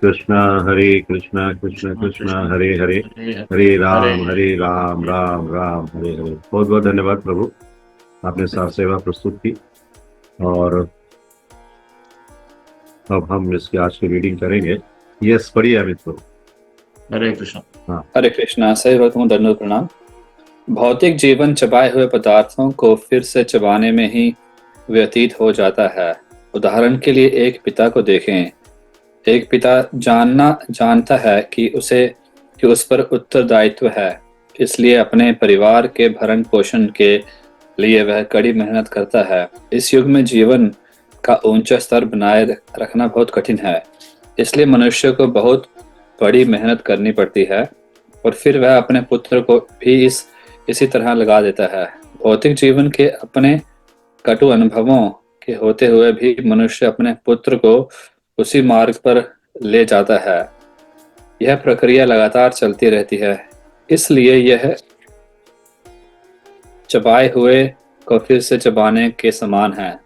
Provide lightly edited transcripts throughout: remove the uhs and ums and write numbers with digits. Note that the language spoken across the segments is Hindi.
कृष्णा कृष्णा कृष्ण कृष्ण कृष्णा कृष्ण हरे हरे, हरे हरे हरे राम हरे। राम राम हरे हरे। बहुत बहुत धन्यवाद प्रभु, आपने सार सेवा प्रस्तुत की। और अब हम इसकी आज की रीडिंग करेंगे। यस, पढ़िए अमित प्रभु। हरे कृष्ण। हाँ। हरे कृष्णा। सही भक्तों को दंडवत प्रणाम। भौतिक जीवन चबाए हुए पदार्थों को फिर से चबाने में ही व्यतीत हो जाता है। उदाहरण के लिए एक पिता को देखें। एक पिता जानता है कि उस पर उत्तरदायित्व है, इसलिए अपने परिवार के भरण पोषण के लिए वह कड़ी मेहनत करता है। इस युग में जीवन का ऊंचा स्तर बनाए रखना बहुत कठिन है, इसलिए मनुष्य को बहुत बड़ी मेहनत करनी पड़ती है और फिर वह अपने पुत्र को भी इसी तरह लगा देता है। भौतिक जीवन के अपने कटु अनुभवों के होते हुए भी मनुष्य अपने पुत्र को उसी मार्ग पर ले जाता है। यह प्रक्रिया लगातार चलती रहती है, इसलिए यह चबाए हुए को फिर से चबाने के समान है।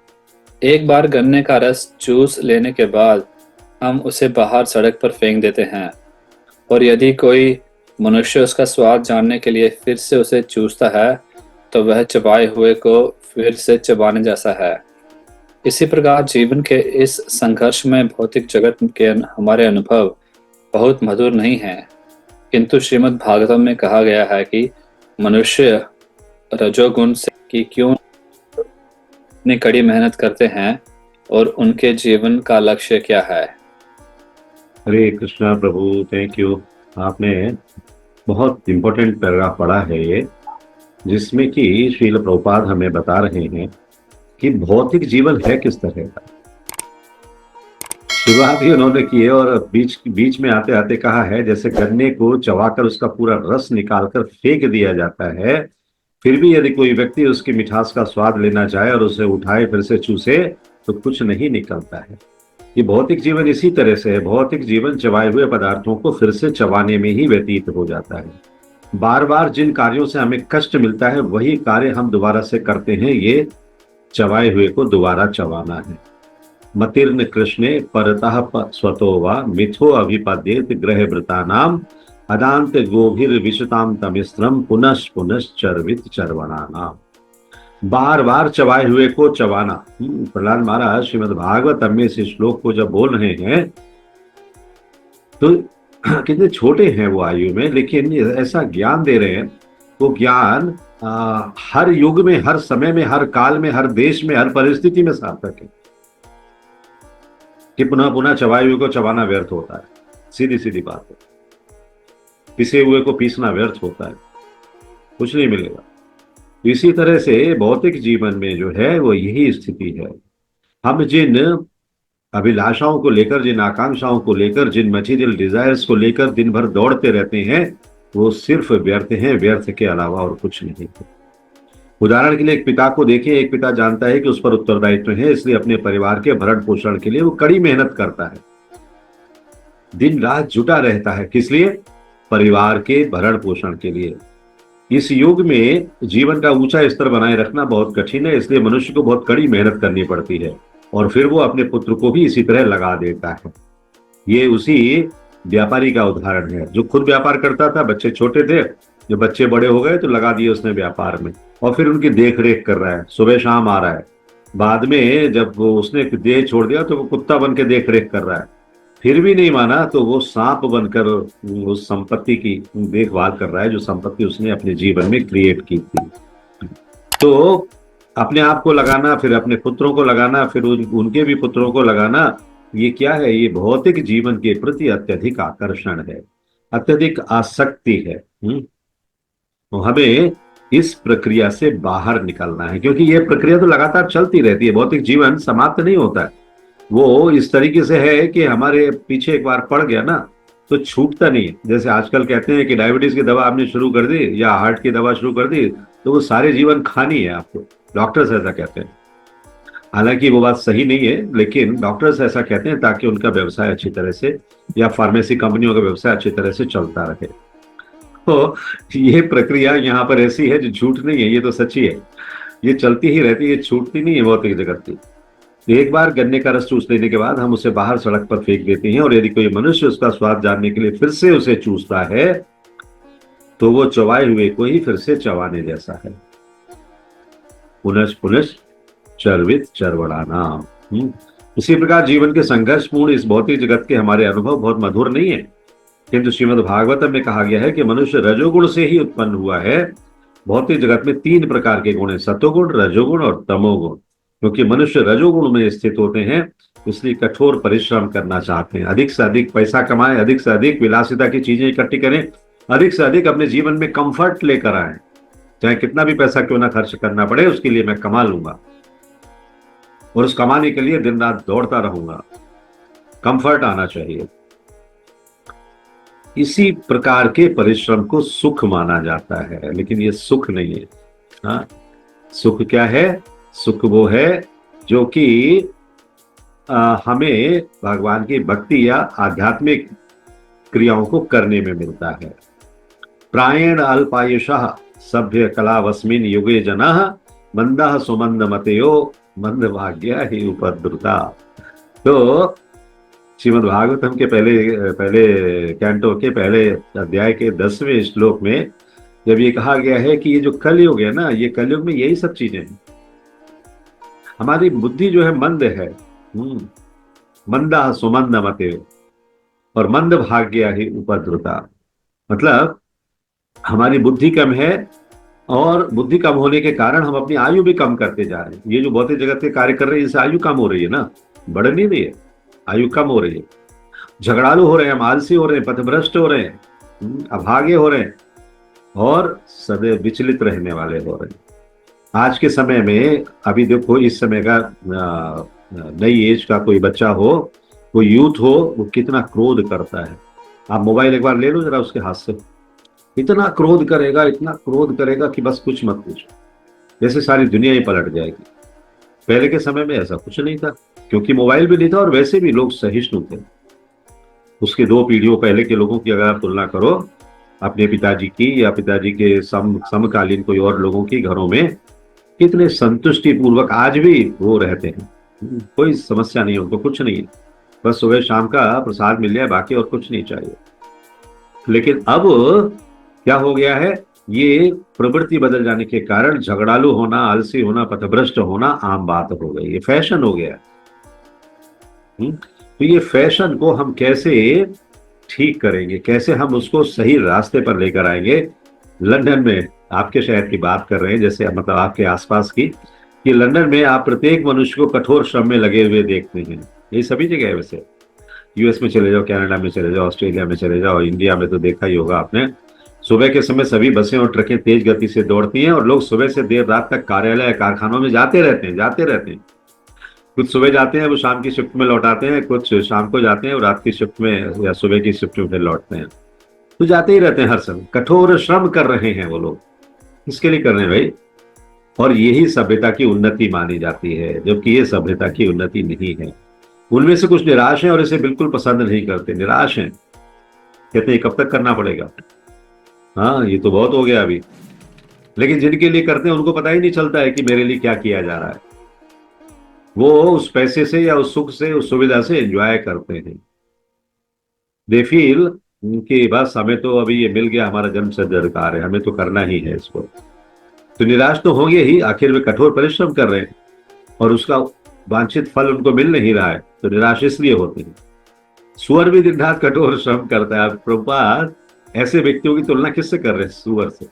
एक बार गन्ने का रस चूस लेने के बाद हम उसे बाहर सड़क पर फेंक देते हैं, और यदि कोई मनुष्य उसका स्वाद जानने के लिए फिर से उसे चूसता है तो वह चबाए हुए को फिर से चबाने जैसा है। इसी प्रकार जीवन के इस संघर्ष में भौतिक जगत के हमारे अनुभव बहुत मधुर नहीं हैं, किंतु श्रीमद् भागवतम में कहा गया है कि मनुष्य रजोगुण से कि क्यों इतनी कड़ी मेहनत करते हैं और उनके जीवन का लक्ष्य क्या है। हरे कृष्णा प्रभु, थैंक यू। आपने बहुत इम्पोर्टेंट पैराग्राफ पढ़ा है ये, जिसमें कि श्रील प्रभुपाद हमें बता रहे हैं कि भौतिक जीवन है किस तरह का। शुरुआत ही उन्होंने की है और बीच बीच में आते आते कहा है जैसे गन्ने को चबाकर उसका पूरा रस निकालकर फेंक दिया जाता है, फिर भी यदि कोई व्यक्ति उसकी मिठास का स्वाद लेना चाहे और उसे उठाए फिर से चूसे तो कुछ नहीं निकलता है। ये भौतिक जीवन इसी तरह से है। भौतिक जीवन चबाए हुए पदार्थों को फिर से चबाने में ही व्यतीत हो जाता है। बार बार जिन कार्यों से हमें कष्ट मिलता है वही कार्य हम दोबारा से करते हैं। ये चबाए हुए को दोबारा चबाना है। मतिर्न कृष्णे परतः स्वतो वा मिथो अभिपद्येत ग्रहवृता नाम अदांत गोभिर विशताम तमिस्त्रम पुनश्च पुनश्च चर्वित चर्वणा नाम। बार बार चबाए हुए को चबाना। प्रहलाद महाराज श्रीमद् भागवतम में इस श्लोक को जब बोल रहे हैं तो कितने छोटे हैं वो आयु में, लेकिन ऐसा ज्ञान दे रहे हैं। वो ज्ञान हर युग में, हर समय में, हर काल में, हर देश में, हर परिस्थिति में सार्थक है कि पुनः पुनः चबाए हुए को चबाना व्यर्थ होता है। सीधी सीधी बात है। पिसे हुए को पीसना व्यर्थ होता है, कुछ नहीं मिलेगा। इसी तरह से भौतिक जीवन में जो है वो यही स्थिति है। हम जिन अभिलाषाओं को लेकर, जिन आकांक्षाओं को लेकर, जिन मटीरियल डिजायर्स को लेकर दिन भर दौड़ते रहते हैं वो सिर्फ व्यर्थ हैं, व्यर्थ के अलावा और कुछ नहीं है। उदाहरण के लिए एक पिता को देखें। एक पिता जानता है कि उस पर उत्तरदायित्व है, इसलिए अपने परिवार के भरण पोषण के लिए वो कड़ी मेहनत करता है, दिन रात जुटा रहता है। किस लिए? परिवार के भरण पोषण के लिए। इस युग में जीवन का ऊंचा स्तर बनाए रखना बहुत कठिन है, इसलिए मनुष्य को बहुत कड़ी मेहनत करनी पड़ती है और फिर वो अपने पुत्र को भी इसी तरह लगा देता है। ये उसी व्यापारी का उदाहरण है जो खुद व्यापार करता था। बच्चे छोटे थे, जब बच्चे बड़े हो गए तो लगा दिए उसने व्यापार में और फिर उनकी देख रेख कर रहा है, सुबह शाम आ रहा है। बाद में जब वो उसने देह छोड़ दिया तो वो कुत्ता बन के देख रेख कर रहा है, फिर भी नहीं माना तो वो सांप बनकर उस संपत्ति की देखभाल कर रहा है जो संपत्ति उसने अपने जीवन में क्रिएट की थी। तो अपने आप को लगाना, फिर अपने पुत्रों को लगाना, फिर उनके भी पुत्रों को लगाना, ये क्या है? ये भौतिक जीवन के प्रति अत्यधिक आकर्षण है, अत्यधिक आसक्ति है। तो हमें इस प्रक्रिया से बाहर निकलना है, क्योंकि ये प्रक्रिया तो लगातार चलती रहती है। भौतिक जीवन समाप्त नहीं होता है। वो इस तरीके से है कि हमारे पीछे एक बार पड़ गया ना तो छूटता नहीं। जैसे आजकल कहते हैं कि डायबिटीज की दवा आपने शुरू कर दी या हार्ट की दवा शुरू कर दी तो वो सारे जीवन खानी है आपको। डॉक्टर्स ऐसा कहते हैं, हालांकि वो बात सही नहीं है, लेकिन डॉक्टर्स ऐसा कहते हैं ताकि उनका व्यवसाय अच्छी तरह से, या फार्मेसी कंपनियों का व्यवसाय अच्छी तरह से चलता रहे। तो ये प्रक्रिया यहाँ पर ऐसी है जो झूठ नहीं है, ये तो सच्ची है। ये चलती ही रहती है, ये छूटती नहीं है भौतिक जगत की। एक बार गन्ने का रस चूस लेने के बाद हम उसे बाहर सड़क पर फेंक देते हैं, और यदि कोई मनुष्य उसका स्वाद जानने के लिए फिर से उसे चूसता है तो वो चबाए हुए को ही फिर से चबाने जैसा है। पुनश्च पुनश्च चर्वित चरवड़ाना। इसी प्रकार जीवन के संघर्षपूर्ण इस भौतिक जगत के हमारे अनुभव बहुत मधुर नहीं है, किंतु श्रीमद् भागवतम में कहा गया है कि मनुष्य रजोगुण से ही उत्पन्न हुआ है। भौतिक जगत में 3 प्रकार के गुण हैं, सतोगुण, रजोगुण और तमोगुण। क्योंकि मनुष्य रजोगुण में स्थित होते हैं, इसलिए कठोर परिश्रम करना चाहते हैं, अधिक से अधिक पैसा कमाएं, अधिक से अधिक विलासिता की चीजें इकट्ठी करें, अधिक से अधिक अपने जीवन में कंफर्ट लेकर आए, चाहे कितना भी पैसा क्यों ना खर्च करना पड़े, उसके लिए मैं कमा लूंगा और उस कमाने के लिए दिन रात दौड़ता रहूंगा। कंफर्ट आना चाहिए। इसी प्रकार के परिश्रम को सुख माना जाता है, लेकिन ये सुख नहीं है। हाँ, सुख क्या है? सुख वो है जो कि हमें भगवान की भक्ति या आध्यात्मिक क्रियाओं को करने में मिलता है। प्रायेण अल्पायुषः सभ्य कलावस्मिन युगे जनः मंदः सुमंद मतयो मंद भाग्य ही उपद्रुता। तो श्रीमद् भागवतम के पहले कैंटो के पहले अध्याय के 10वें श्लोक में जब ये कहा गया है कि ये जो कलयुग है ना, ये कलयुग में यही सब चीजें हैं। हमारी बुद्धि जो है मंद है, मंदा सुमंद मते, और मंद भाग्य ही उपद्रुता। मतलब हमारी बुद्धि कम है, और बुद्धि कम होने के कारण हम अपनी आयु भी कम करते जा रहे हैं। ये जो भौतिक जगत के कार्य कर रहे हैं, इससे आयु कम हो रही है ना, बढ़ नहीं रही है, आयु कम हो रही है। झगड़ालू हो रहे हैं, हम आलसी हो रहे हैं, पथभ्रष्ट हो रहे हैं, अभागे हो रहे हैं, और सदैव विचलित रहने वाले हो रहे हैं। आज के समय में अभी देखो, इस समय का नई एज का कोई बच्चा हो, कोई यूथ हो, वो कितना क्रोध करता है। आप मोबाइल एक बार ले लो जरा उसके हाथ से, इतना क्रोध करेगा, इतना क्रोध करेगा कि बस कुछ मत पूछो, जैसे सारी दुनिया ही पलट जाएगी। पहले के समय में ऐसा कुछ नहीं था, क्योंकि मोबाइल भी नहीं था, और वैसे भी लोग सहिष्णु थे। उसके 2 पीढ़ियों पहले के लोगों की अगर आप तुलना करो अपने पिताजी की या पिताजी के समकालीन कोई और लोगों की, घरों में कितने संतुष्टि पूर्वक आज भी वो रहते हैं। कोई समस्या नहीं, उनको कुछ नहीं है, बस सुबह शाम का प्रसाद मिल जाए, बाकी और कुछ नहीं चाहिए। लेकिन अब क्या हो गया है, ये प्रवृत्ति बदल जाने के कारण झगड़ालू होना, आलसी होना, पथभ्रष्ट होना आम बात हो गई, ये फैशन हो गया। तो ये फैशन को हम कैसे ठीक करेंगे, कैसे हम उसको सही रास्ते पर लेकर आएंगे? लंदन में, आपके शहर की बात कर रहे हैं, जैसे मतलब आपके आसपास की, कि लंदन में आप प्रत्येक मनुष्य को कठोर श्रम में लगे हुए देखते हैं। ये सभी जगह है, वैसे यूएस में चले जाओ, कनाडा में चले जाओ, ऑस्ट्रेलिया में चले जाओ, इंडिया में तो देखा ही होगा आपने। सुबह के समय सभी बसें और ट्रकें तेज गति से दौड़ती हैं, और लोग सुबह से देर रात तक कार्यालय कारखानों में जाते रहते हैं। कुछ सुबह जाते हैं, वो शाम की शिफ्ट में लौट आते हैं, कुछ शाम को जाते हैं और रात की शिफ्ट में या सुबह की शिफ्ट में फिर लौटते हैं। तो जाते ही रहते हैं हर समय, कठोर श्रम कर रहे हैं वो लोग। किसके लिए कर रहे हैं भाई? और यही सभ्यता की उन्नति मानी जाती है, जबकि ये सभ्यता की उन्नति नहीं है। उनमें से कुछ निराश हैं और इसे बिल्कुल पसंद नहीं करते, निराश हैं, कहते हैं कब तक करना पड़ेगा, हाँ ये तो बहुत हो गया अभी। लेकिन जिनके लिए करते हैं उनको पता ही नहीं चलता है कि मेरे लिए क्या किया जा रहा है। वो उस पैसे से या उस सुख से, उस सुविधा से एंजॉय करते हैं। दे फील कि बस हमें तो अभी ये मिल गया, हमारा जन्म सिद्ध अधिकार है, हमें तो करना ही है इसको। तो निराश तो होंगे ही, आखिर वे कठोर परिश्रम कर रहे हैं और उसका वांछित फल उनको मिल नहीं रहा है, तो निराश इसलिए होते हैं। सुअर भी दिन रात कठोर श्रम करता है। प्रभुपाद ऐसे व्यक्तियों की तुलना किससे कर रहे हैं? सुअर से।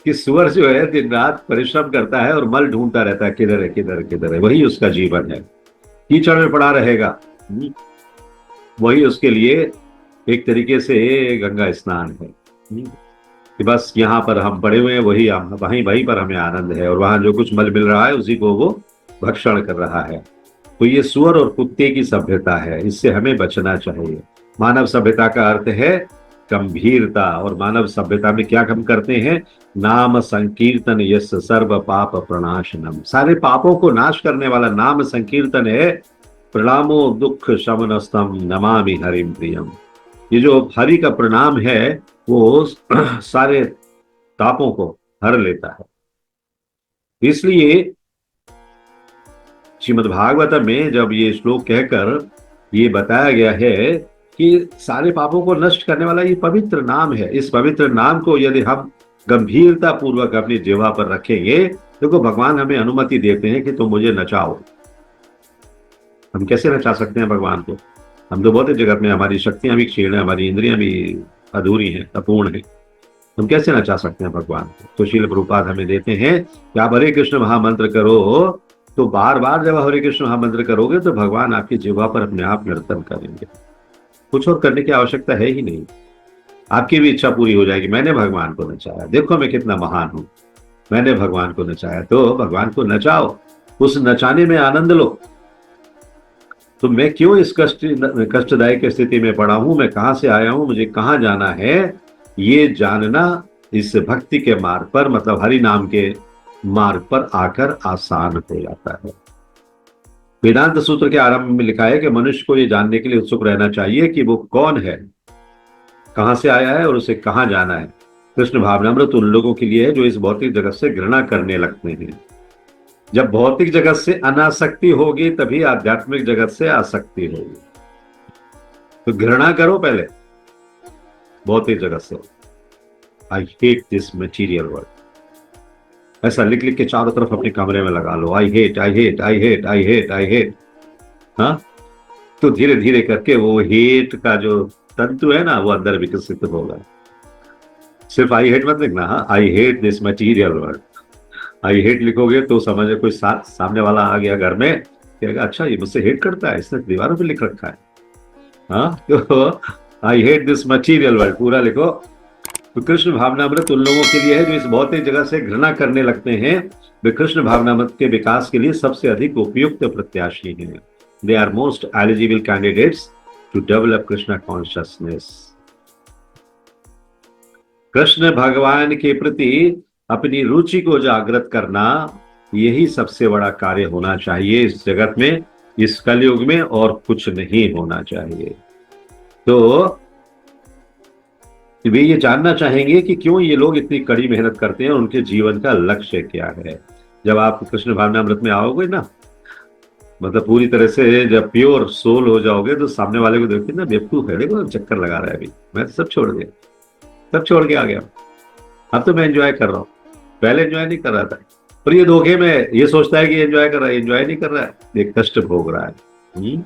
कि सुअर जो है दिन रात परिश्रम करता है और मल ढूंढता रहता है, किधर है किधर किधर है, वही उसका जीवन है। कीचड़ में पड़ा रहेगा, वही उसके लिए एक तरीके से गंगा स्नान है कि बस यहाँ पर हम पड़े हुए हैं, वहीं पर हमें आनंद है, और वहां जो कुछ मल मिल रहा है उसी को वो भक्षण कर रहा है। तो ये सुअर और कुत्ते की सभ्यता है, इससे हमें बचना चाहिए। मानव सभ्यता का अर्थ है गंभीरता, और मानव सभ्यता में क्या हम करते हैं? नाम संकीर्तन यस सर्व पाप प्रणाशनम। सारे पापों को नाश करने वाला नाम संकीर्तन है। प्रणामो दुख शमनस्तम नमामि हरिम प्रियम। ये जो हरि का प्रणाम है वो सारे तापों को हर लेता है। इसलिए श्रीमद् भागवतम में जब ये श्लोक कहकर ये बताया गया है कि सारे पापों को नष्ट करने वाला ये पवित्र नाम है, इस पवित्र नाम को यदि हम गंभीरता पूर्वक अपनी जिह्वा पर रखेंगे, देखो भगवान हमें अनुमति देते हैं कि तुम मुझे नचाओ। हम कैसे नचा सकते हैं भगवान को? हम तो बहुत जगत में, हमारी शक्तियां भी क्षीण है, हमारी इंद्रियां भी अधूरी हैं, अपूर्ण है, हम कैसे नचा सकते हैं भगवान को? तो श्रील प्रभुपाद हमें देते हैं कि आप हरे कृष्ण महामंत्र करो, तो बार बार जब हरे कृष्ण महामंत्र करोगे तो भगवान आपकी जिह्वा पर अपने आप नर्तन करेंगे। कुछ और करने की आवश्यकता है ही नहीं, आपकी भी इच्छा पूरी हो जाएगी। मैंने भगवान को नचाया, देखो मैं कितना महान हूं, मैंने भगवान को नचाया। तो भगवान को नचाओ, उस नचाने में आनंद लो। तो मैं क्यों इस कष्टदायक स्थिति में पड़ा हूं, मैं कहां से आया हूं, मुझे कहां जाना है, ये जानना इस भक्ति के मार्ग पर, मतलब हरि नाम के मार्ग पर आकर आसान हो जाता है। वेदांत सूत्र के आरंभ में लिखा है कि मनुष्य को ये जानने के लिए उत्सुक रहना चाहिए कि वो कौन है, कहां से आया है और उसे कहां जाना है। कृष्ण भावनामृत उन लोगों के लिए है जो इस भौतिक जगत से घृणा करने लगते हैं। जब भौतिक जगत से अनासक्ति होगी तभी आध्यात्मिक जगत से आसक्ति होगी। तो घृणा करो पहले भौतिक जगत से। I hate this material world, ऐसा लिख लिख के चारों तरफ अपने कमरे में लगा लो, I hate I hate I hate I hate I hate. हाँ, तो धीरे धीरे करके वो हेट का जो तंतु है ना, वो अंदर विकसित होगा। सिर्फ आई हेट मत लिखना, हाँ, I hate this material world. I hate लिखोगे तो समझे कोई सामने वाला आ गया घर में, कहेगा अच्छा ये मुझसे हेट करता है, इसने दीवारों पे लिख रखा है। हाँ, तो I hate this material world पूरा लिखो। तो कृष्ण भावनामृत उन लोगों के लिए है जो इस भौतिक जगह से घृणा करने लगते हैं। वे कृष्ण भावनामृत के विकास के लिए सबसे अधिक उपयुक्त प्रत्याशी हैं। They are most eligible candidates to develop Krishna consciousness. Krishna भगवान के प्रति अपनी रुचि को जागृत करना, यही सबसे बड़ा कार्य होना चाहिए इस जगत में, इस कलयुग में, और कुछ नहीं होना चाहिए। तो वे ये जानना चाहेंगे कि क्यों ये लोग इतनी कड़ी मेहनत करते हैं और उनके जीवन का लक्ष्य क्या है। जब आप कृष्ण भावनामृत में आओगे ना, मतलब पूरी तरह से जब प्योर सोल हो जाओगे, तो सामने वाले को देखते ना, बेवकूफ है, देखो चक्कर लगा रहा है, अभी मैं तो सब छोड़ दिया, सब छोड़ के आ गया, अब तो मैं एंजॉय कर रहा हूँ, पहले एंजॉय नहीं कर रहा था। और ये धोखे में ये सोचता है कि एंजॉय कर रहा है, एंजॉय नहीं कर रहा है, ये कष्ट भोग रहा है।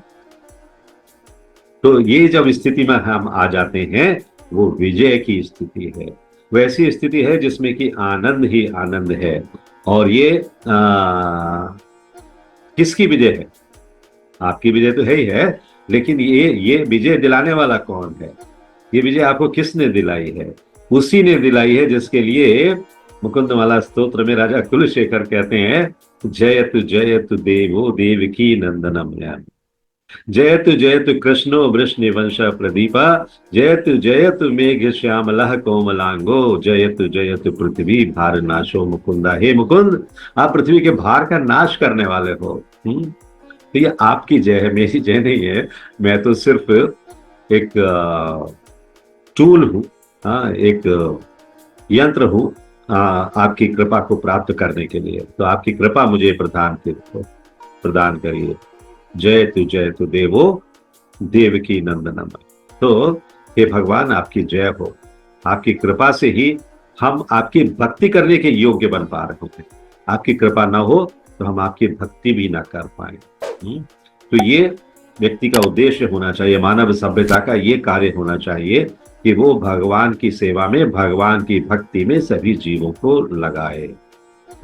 तो ये जब स्थिति में हम आ जाते हैं, वो विजय की स्थिति है, वैसी स्थिति है जिसमें कि आनंद ही आनंद है। और ये किसकी विजय है? आपकी विजय तो है ही है, लेकिन ये विजय दिलाने वाला कौन है? ये विजय आपको किसने दिलाई है? उसी ने दिलाई है जिसके लिए मुकुंदमाला स्तोत्र में राजा कुलशेखर कहते हैं, जयतु देवो देवकी नंदनम, जयतु कृष्णो वृष्णिवंश प्रदीपा, जयतु मेघ श्यामलः कोमलांगो, जयतु पृथ्वी भार नाशो मुकुंदा। हे मुकुंद, आप पृथ्वी के भार का नाश करने वाले हो। तो ये आपकी जय है, मेरी जय नहीं है। मैं तो सिर्फ एक टूल हूं, एक यंत्र हूं आपकी कृपा को प्राप्त करने के लिए। तो आपकी कृपा मुझे प्रदान करिए। जयतु देवो देवकी नंदनम। तो हे भगवान, आपकी जय हो। आपकी कृपा से ही हम आपकी भक्ति करने के योग्य बन पा रहे हैं। आपकी कृपा ना हो तो हम आपकी भक्ति भी ना कर पाए। तो ये व्यक्ति का उद्देश्य होना चाहिए, मानव सभ्यता का ये कार्य होना चाहिए कि वो भगवान की सेवा में, भगवान की भक्ति में सभी जीवों को लगाए।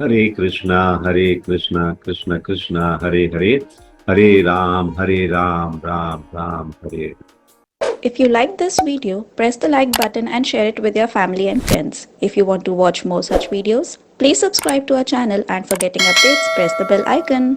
हरे कृष्णा कृष्ण कृष्ण हरे हरे, हरे राम राम राम हरे। If you like this video, press the like button and share it with your family and friends. If you want to watch more such videos, please subscribe to our channel, and for getting updates, press the bell icon.